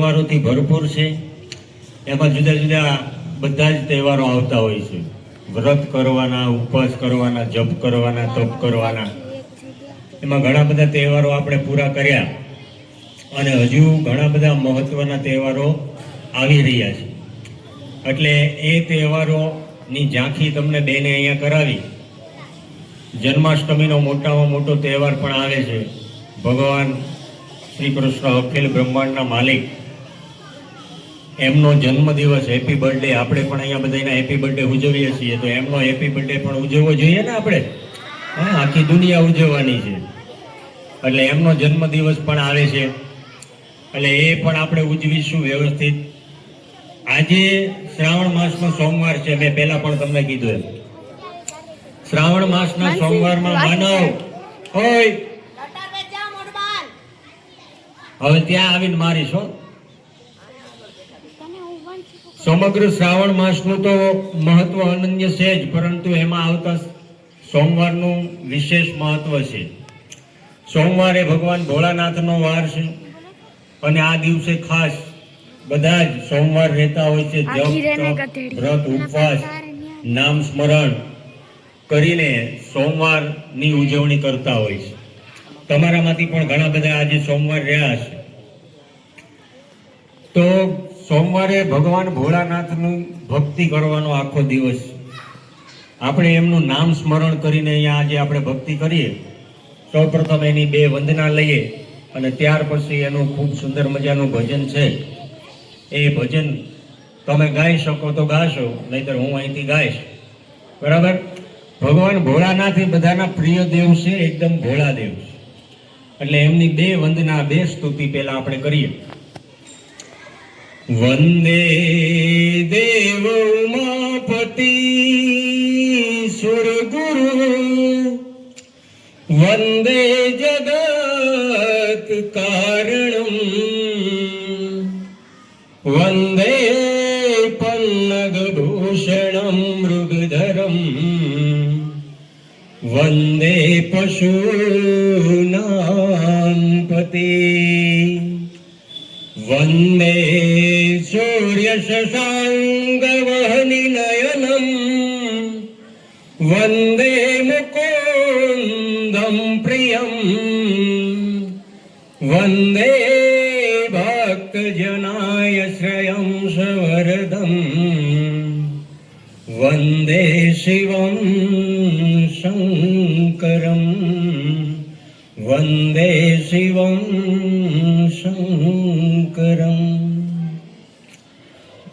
તહેવારોથી ભરપૂર છે। એમાં જુદા જુદા બધા જ તહેવારો આવતા હોય છે। વ્રત કરવાના, ઉપવાસ કરવાના, જપ કરવાના, તપ કરવાના, એમાં ઘણા બધા તહેવારો આપણે પૂરા કર્યા અને હજુ ઘણા બધા મહત્વના તહેવારો આવી રહ્યા છે। એટલે એ તહેવારોની ઝાંખી તમને બેને અહીંયા કરાવી। જન્માષ્ટમીનો મોટામાં મોટો તહેવાર પણ આવે છે। ભગવાન શ્રી કૃષ્ણ અખિલ બ્રહ્માંડના માલિક, એમનો જન્મદિવસ, હેપી બર્થડે। આપણે પણ અહીંયા બધાના હેપી બર્થડે ઉજવીએ છીએ, તો એમનો હેપી બર્થડે પણ ઉજવવો જોઈએ ને આપણે। હા, આખી દુનિયા ઉજવવાની છે, એટલે એમનો જન્મદિવસ પણ આવે છે, એટલે એ પણ આપણે ઉજવીશું વ્યવસ્થિત। આજે શ્રાવણ માસનો સોમવાર છે, મેં પહેલા પણ તમને કીધું એમ। શ્રાવણ માસના સોમવારમાં માનવ હોય હવે ત્યાં આવીને મારીશ હો। સમગ્ર શ્રાવણ માસનું તો મહત્વ અનન્ય છે જ, પરંતુ એમાં આવતા સોમવારનું વિશેષ મહત્વ છે। સોમવારે ભગવાન ભોળાનાથનો વાર છે અને આ દિવસે ખાસ બધા જ સોમવાર રહેતા હોય છે। જપ, વ્રત, ઉપવાસ, નામ સ્મરણ કરીને સોમવારની ઉજવણી કરતા હોય છે। તમારામાંથી પણ ઘણા બધા આજે સોમવાર રહ્યા છે। તો સોમવારે ભગવાન ભોળાનાથની ભક્તિ કરવાનો આખો દિવસ, આપણે એમનું નામ સ્મરણ કરીને અહીંયા આજે આપણે ભક્તિ કરીએ। સૌપ્રથમ એની 2 વંદના લઈએ અને ત્યાર પછી એનું ખૂબ સુંદર મજાનું ભજન છે। એ ભજન તમે ગાઈ શકો તો ગાશો, નહીતર હું અહીંથી ગાઈશ, બરાબર। ભગવાન ભોળાનાથ એ બધાના પ્રિય દેવ છે, એકદમ ભોળા દેવ છે, એટલે એમની 2 વંદના, 2 સ્તુતિ પહેલા આપણે કરીએ। વંદે દેવ ઉમાપતિ સુરગુરુ, વંદે જગત કારણમ, વંદે પન્નગ ભૂષણમ મૃગધરમ, વંદે પશુનામ પતિ, વંદે સૂર્ય શશાંક વહનિ નયનમ, વંદે મુકુંદમ પ્રિયમ, વંદે ભક્તજનાય શ્રયં સવરદમ, વંદે શિવમ શંકરમ, વંદે શિવમ શંકરમ।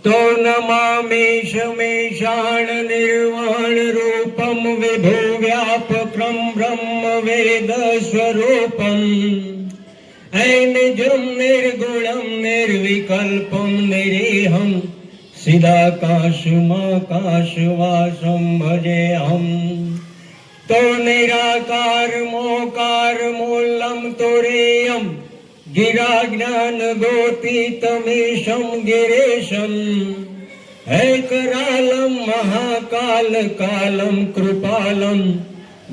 તો નમામિ શમેશાન નિર્વાણ રૂપમ વિભુ વ્યાપકમ બ્રહ્મ વેદ સ્વરૂપમ, નિજમ નિર્ગુણમ નિર્વિકલ્પમ નિરેહમ, સિદાકાશમાકાશવાસમ ભજેહમ। તો નિરાકાર મોકાર મૂલમ તુરીયમ, ગિરા જ્ઞાન ગોતીતમીશમ ગિરેશમ, હૈકરાલમ મહાકાલ કાલમ કૃપાલમ,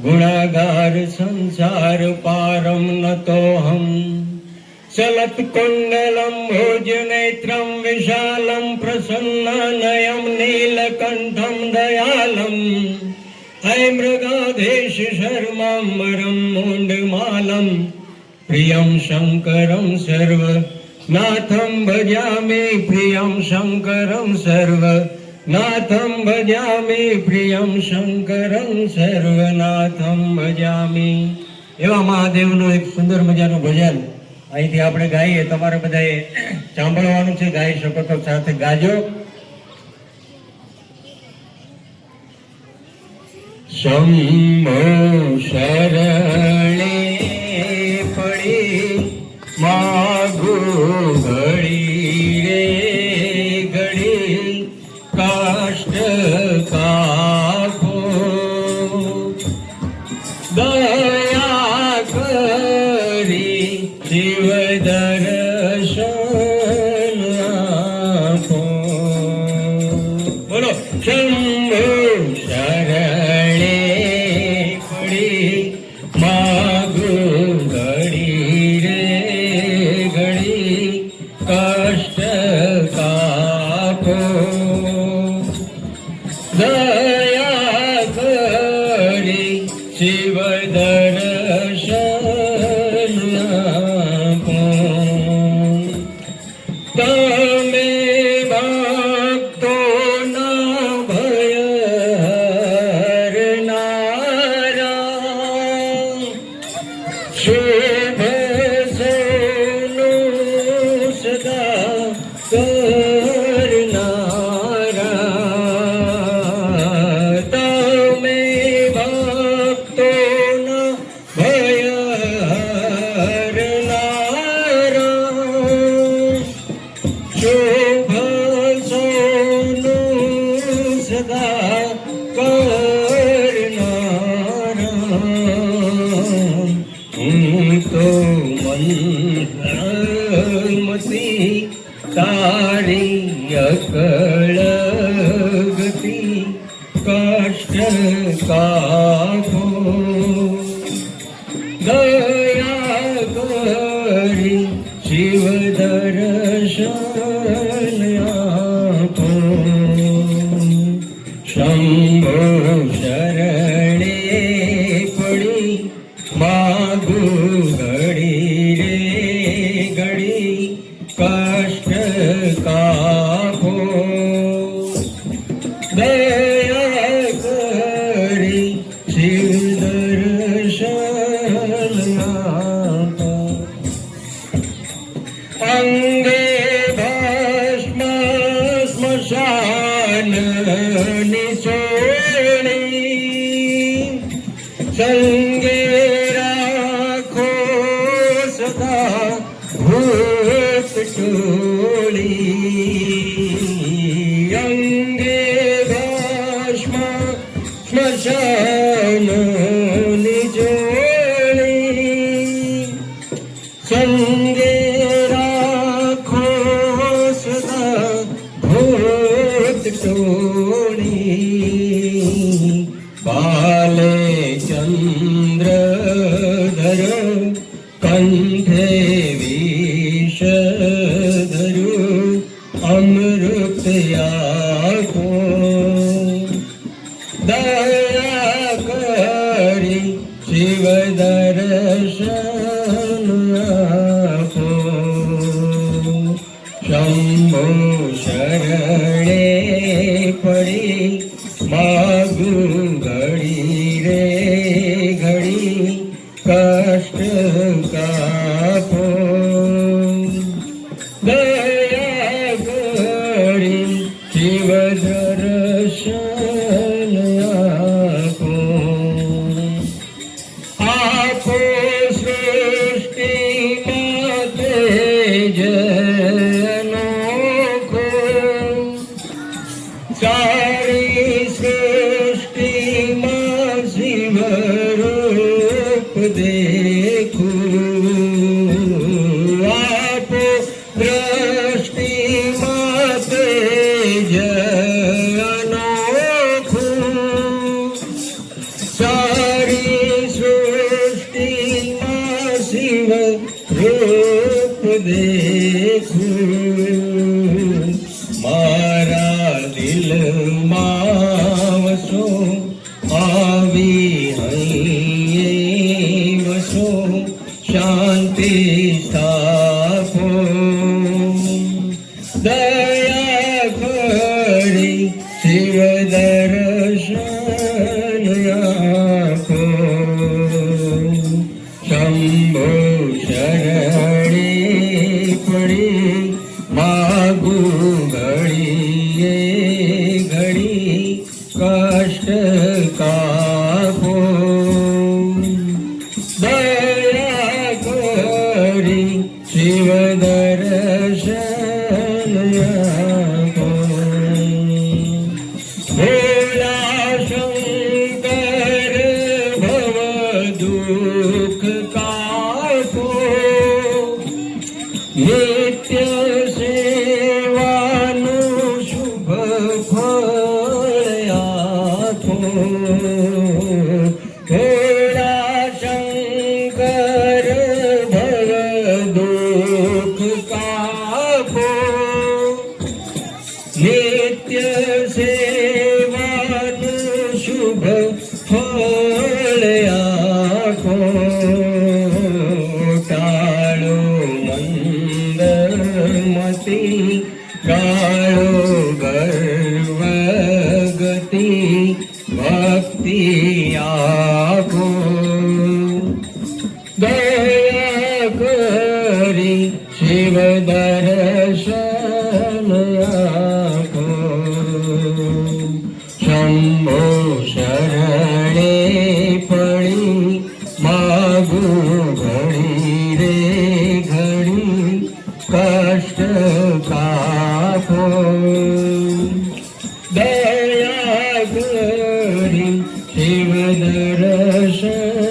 ગુણાગાર સંસાર પારમ નતોહમ। ચલત કુંડલમ ભોજનેત્રમ વિશાલમ, પ્રસન્નનયમ નીલકંઠમ દયાલમ, હૈ મૃગાધેશ શર્માંબરમ મૂંડમાલમ, પ્રિયમ શંકરમ સર્વનાથમ ભજામિ, પ્રિયમ શંકરમ સર્વનાથમ ભજામિ, પ્રિયમ શંકરમ સર્વનાથમ ભજામિ। એવા મહાદેવનું એક સુંદર મજાનું ભજન અહીંથી આપણે ગાઈએ। તમારે બધાએ સાંભળવાનું છે, ગાઈ શકો તો સાથે ગાજો। શંભો શરણે પડી માગુ ઘડી રે ઘડી, કાષ્ટ કાપો દયા કરી, શિવ દર્શન આપો। બોલો શંભો શરણે પડી માગુ ઘડી રે ઘડી, કષ્ટ સદા કરનારા હું તો મંત્રમતી તારી અકળ ગતિ કષ્ટ કાપો દયા કરી શિવ દર્શન આપો શંભો શરણે પડી માગુ ઘડી રે ઘડી કષ્ટ કાપો દયા કરી શિવ દર્શન આપો અંગે ભસ્મ સ્મશાન નિસોણી સંગે રાખો સદા ભૂત ટોળી અંગે ભસ્મ સ્મશાન નિજોણી સંગે રાખો સદા ભૂત ટોળી બાલે ચંદ્રધર કંઠે વિષધર અમૃત આપો દયા કરી શિવ દર્શન આપો શંભો શરણે પડી માગુ ઘડી રે ઘડી કષ્ટ કાપો દયા કરી શિવ દર્શન આપો આપો સૃષ્ટિમાં તેજ અનોખો સારી સૃષ્ટિમાં શિવ રૂપ દેખું આપો દ્રષ્ટિમાં તેજ અનોખું સારી સૃષ્ટિમાં શિવ રૂપ દેખું મારા દિલમાં વસો આવી હૈયે વસો શાંતિ સ્થાપો દયા કરી શિવ દર્શન આપો શંભો શરણે પડી માગુ ઘડીએ ઘડી કષ્ટ કાપો દયા કરી શિવ દર્શન આપો ભોલા શંકર ભવ દુઃખ કાપો નિત્ય સેવાનું શુભ ફળ આપો ભોળા શંકર ભવ દુઃખ કાપો નિત્ય સેવાનું શુભ ફળ આપો ટાળો મંદમતી ગાળો ગર્વ ગતિ ભક્તિ આપો દયા કરી શિવ દર્શન આપો શંભો શરણે પડી માગુ ઘડી રે ઘડી કષ્ટ કાપો દયા કરી શિવ દર્શન